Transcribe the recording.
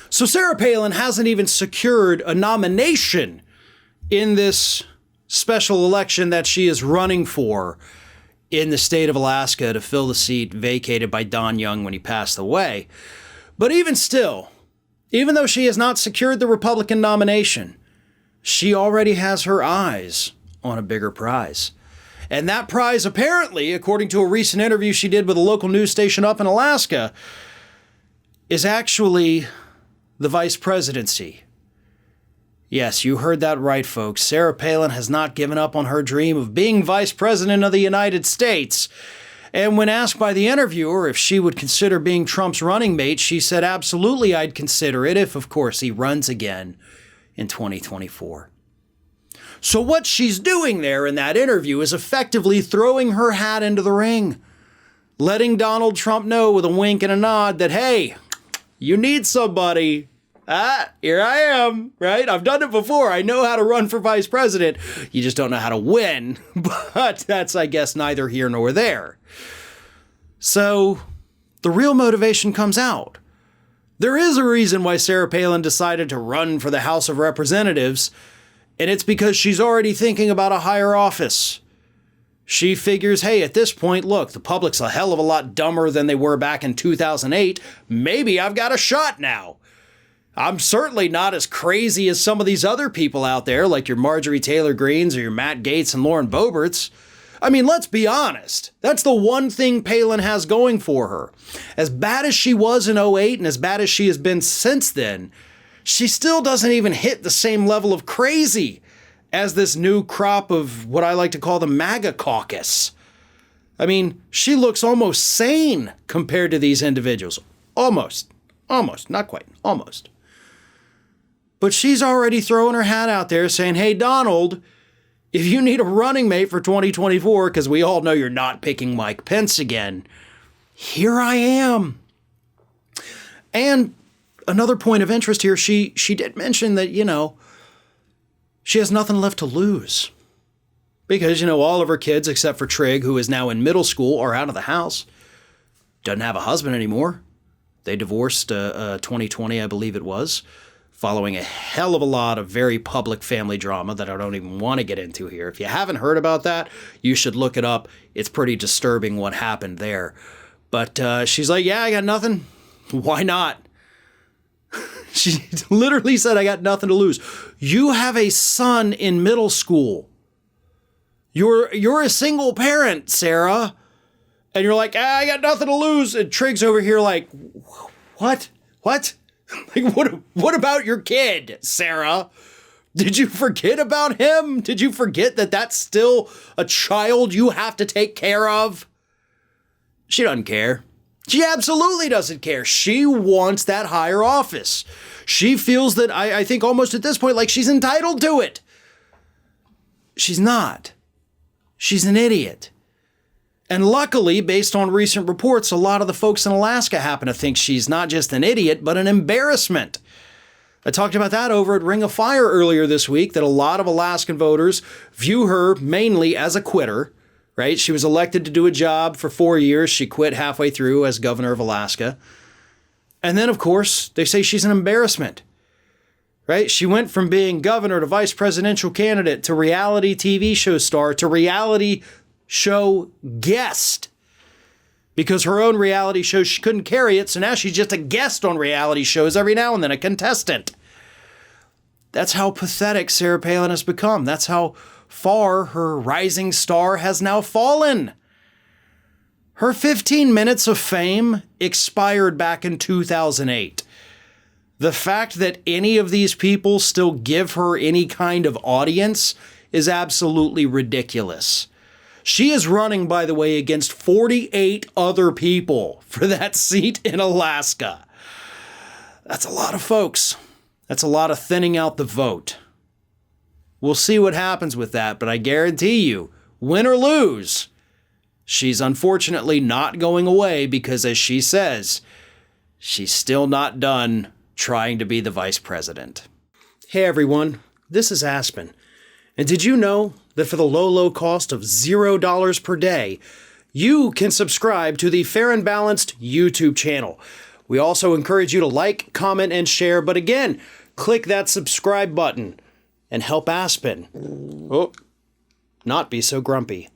So Sarah Palin hasn't even secured a nomination in this special election that she is running for in the state of Alaska to fill the seat vacated by Don Young when he passed away. But even still, even though she has not secured the Republican nomination, she already has her eyes on a bigger prize. And that prize, apparently, according to a recent interview she did with a local news station up in Alaska, is actually the vice presidency. Yes, you heard that right, folks. Sarah Palin has not given up on her dream of being vice president of the United States. And when asked by the interviewer if she would consider being Trump's running mate, she said, absolutely, I'd consider it if, of course, he runs again in 2024. So what she's doing there in that interview is effectively throwing her hat into the ring, letting Donald Trump know with a wink and a nod that, hey, you need somebody. Here I am, right? I've done it before. I know how to run for vice president. You just don't know how to win. But that's, I guess, neither here nor there. So the real motivation comes out. There is a reason why Sarah Palin decided to run for the House of Representatives, and it's because she's already thinking about a higher office. She figures, hey, at this point, look, the public's a hell of a lot dumber than they were back in 2008. Maybe I've got a shot now. I'm certainly not as crazy as some of these other people out there, like your Marjorie Taylor Greenes or your Matt Gaetz and Lauren Boeberts. I mean, let's be honest. That's the one thing Palin has going for her. As bad as she was in 2008 and as bad as she has been since then, she still doesn't even hit the same level of crazy as this new crop of what I like to call the MAGA caucus. I mean, she looks almost sane compared to these individuals. Almost, not quite, almost. But she's already throwing her hat out there saying, hey, Donald, if you need a running mate for 2024, because we all know you're not picking Mike Pence again, here I am. And another point of interest here, she did mention that, she has nothing left to lose. Because, all of her kids, except for Trig, who is now in middle school, are out of the house. Doesn't have a husband anymore. They divorced 2020, I believe it was, following a hell of a lot of very public family drama that I don't even want to get into here. If you haven't heard about that, you should look it up. It's pretty disturbing what happened there. But she's like, yeah, I got nothing. Why not? She literally said, I got nothing to lose. You have a son in middle school. You're a single parent, Sarah. And you're like, I got nothing to lose. And Trig's over here like, what? Like, what about your kid, Sarah? Did you forget about him? Did you forget that that's still a child you have to take care of? She doesn't care. She absolutely doesn't care. She wants that higher office. She feels that, I think almost at this point, like she's entitled to it. She's not. She's an idiot. And luckily, based on recent reports, a lot of the folks in Alaska happen to think she's not just an idiot, but an embarrassment. I talked about that over at Ring of Fire earlier this week, that a lot of Alaskan voters view her mainly as a quitter, right? She was elected to do a job for 4 years. She quit halfway through as governor of Alaska. And then, of course, they say she's an embarrassment, right? She went from being governor to vice presidential candidate to reality TV show star to reality show guest, because her own reality show, she couldn't carry it. So now she's just a guest on reality shows every now and then, a contestant. That's how pathetic Sarah Palin has become. That's how far her rising star has now fallen. Her 15 minutes of fame expired back in 2008. The fact that any of these people still give her any kind of audience is absolutely ridiculous. She is running, by the way, against 48 other people for that seat in Alaska. That's a lot of folks. That's a lot of thinning out the vote. We'll see what happens with that, but I guarantee you, win or lose, she's unfortunately not going away because, as she says, she's still not done trying to be the vice president. Hey everyone, this is Aspen. And did you know that for the low cost of $0 per day, you can subscribe to the Fair and Balanced YouTube channel, We also encourage you to like, comment, and share. But again, click that subscribe button and help Aspen not be so grumpy.